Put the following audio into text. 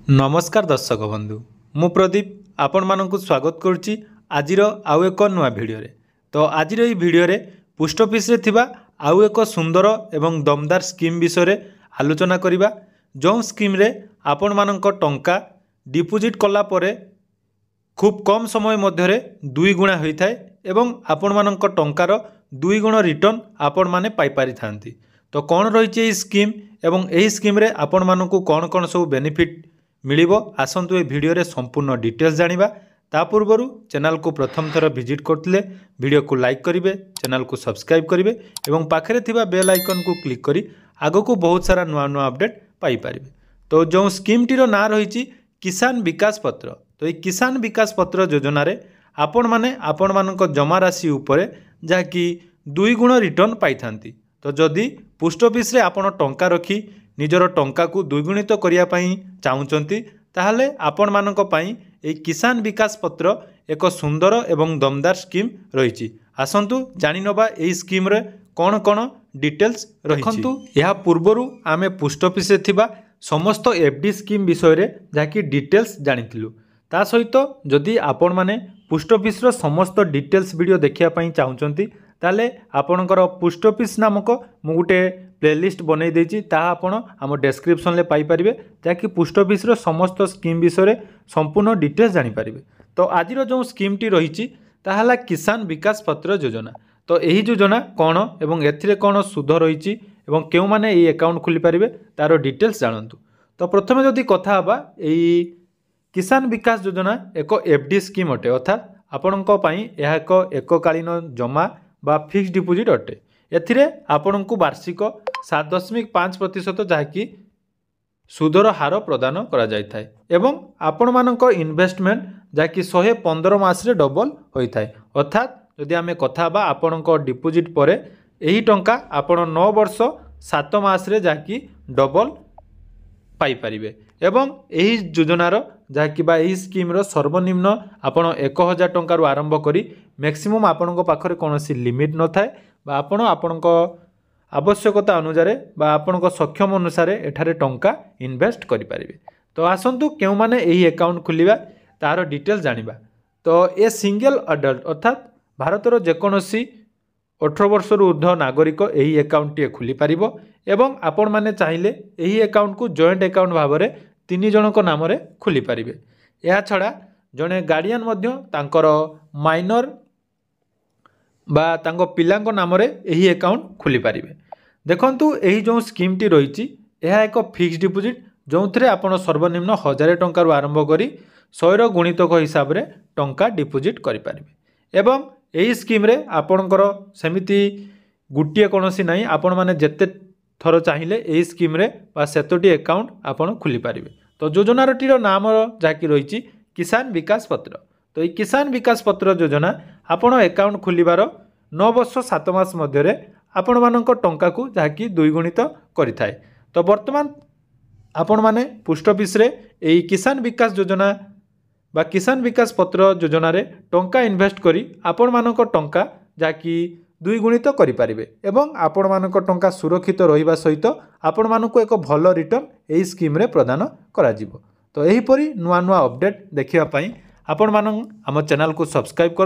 नमस्कार दर्शक बंधु मु प्रदीप आपण मानक स्वागत करुच्ची आजिर आउ एक नुआ भिडियो रे। तो आजिर ये भिडियो रे पोस्ट ऑफिस रे थिबा आउ एक सुंदर एवं दमदार स्कीम विषय आलोचना करिबा। जो स्कीम रे आपण मानक टंका डिपोजिट कला परे खूब कम समय मध्य 2 गुणा होता है एवं आपण मानक टंकार 2 गुण रिटर्न आपण माने पाई पारि थांती। तो कौन रही स्कीम एवं यही स्कीम रे आपण मानक कौन कौन सब बेनिफिट मिलिबो आसंतु ए भिडियो रे संपूर्ण डिटेल्स जानिबा। ता पूर्वरु चैनल को प्रथम थर विजिट करथिले वीडियो को लाइक करिवे, चैनल को सब्सक्राइब करिवे एवं पाखरे थिबा बेल आइकन को क्लिक करी आगो को बहुत सारा नुआ नुआ अपडेट पाई परिबे। तो जो स्कीम टीर ना रही किसान विकास पत्र, तो ये किसान विकास पत्र योजना रे आपण माने आपण मानक जमा राशि उपरे जाकि 2 गुण रिटर्न पाई थांती। तो जदि पोस्ट ऑफिस रे आपण टंका रखी निजर टंका को द्विगुणित करिया पई चाहुचंती ताहले आपण मानक पई ए किसान विकास पत्र एक सुंदर एवं दमदार स्कीम रही। आसंतु जानि नबा ए स्कीम रे कौन कौन डिटेल्स रखंतु। या पूर्वरु आमे पोस्ट ऑफिस रे थिबा समस्त एफडी स्कीम विषय रे जाकि डिटेल्स जानिथिलु। ता सहित जदि आपण माने पोस्ट ऑफिस रो समस्त डिटेल्स वीडियो देखिया पई चाहुचंती ताले आपणकर पोस्ट ऑफिस नामक मु गुटे प्लेलिस्ट बनई देछि ता आपण आम डिस्क्रिप्शन ले पाई परिबे जाकि पोस्ट ऑफिस रो समस्त स्कीम विषय संपूर्ण डिटेल्स जानि परिबे। तो आजिर जो स्कीम टी रही ताहला किसान विकास पत्र योजना। तो यही योजना कौन एवं एथिरे कौन सुध रही एवं केउ माने ए अकाउंट खोली परिबे तार डिटेल्स जानतु। तो प्रथमे जदि कथा हबा एई किसान विकास योजना एक एफडी स्कीम अटे, अर्थात आपणक पई यह एक एककालीन जमा बा फिक्स डिपोजिट अटे। एथिरे आपणक वार्षिक 7.5% जहाँकि सुधर हार प्रदान करा जाय थाए एवं आपण मानक इन्वेस्टमेंट जहाँकि 115 मास रे डबल होता है। अर्थात जदि आमे कथा बा आपणक डिपोजिट परे एही टंका आपण 9 वर्ष 7 मास रे जहाँकि डबल पाई परिबे। एवं एही योजनार जहाँकि बा एही स्कीम रो सर्वनिम्न आपण 1000 टंका आरंभ करी मैक्सिमम आपणक पाखरे कोनोसी लिमिट न थाए बा आपण आपणक आवश्यकता अनुसार बा आपणक सक्षम अनुसार एठारे टंका इन्वेस्ट करि परिबे। तो आसंतु केउ माने एही अकाउंट खुलिबा तार डिटेल्स जानिबा। तो ए सिंगल अडल्ट अर्थात भारतर जेकोनोसी 18 वर्ष ऊर्ध्व नागरिक एही अकाउंट टी खुली पारिबो एवं आपण माने चाहिले एही अकाउंट को जॉइंट अकाउंट भाबरे 3 जनक नाम रे खुली पारिबे। या छडा जने गार्डियन मध्य तांकर माइनर बा तांको पिलांको नाम रे एही अकाउंट खुली पारिबे। देखंतु एही जो स्कीम टी रहिछि एहा एक फिक्स डिपोजिट जोंथरे आपण सर्वनिम्न 1000 टंका रु आरंभ करी 100 रो गुणितक हिसाब रे टंका डिपोजिट करि पारिबे। एवं एही स्कीम रे आपणकर सेमिति गुटिए कोनोसी नाही, आपण माने जत्ते थरो चाहिले एही स्कीम रे बा सेतोटी अकाउंट आपण खुली पारिबे। तो योजनार टीर नाम जाकि रहिछि किसान विकास पत्र। तो ये किसान विकास पत्र योजना आपण अकाउंट खोलिबार 9 वर्ष 7 मास मध्य आपण मानक टंका को जहाँकि द्विगुणित करिथाए। तो वर्तमान आपण माने पोस्ट ऑफिस रे एई किसान विकास योजना बा किसान विकास पत्र योजना रे टंका इन्वेस्ट करी आपण मानक टंका जहाँकि द्विगुणित करि पारिबे एवं आपण मानक टंका सुरक्षित रहिबा सहित आपण मानक एक भल रिटर्न एई स्कीम रे प्रदान करा जिवो। तो एही परी नुआ नुआ अपडेट देखिबा पई आपण मानन हम चैनल को सब्सक्राइब करन।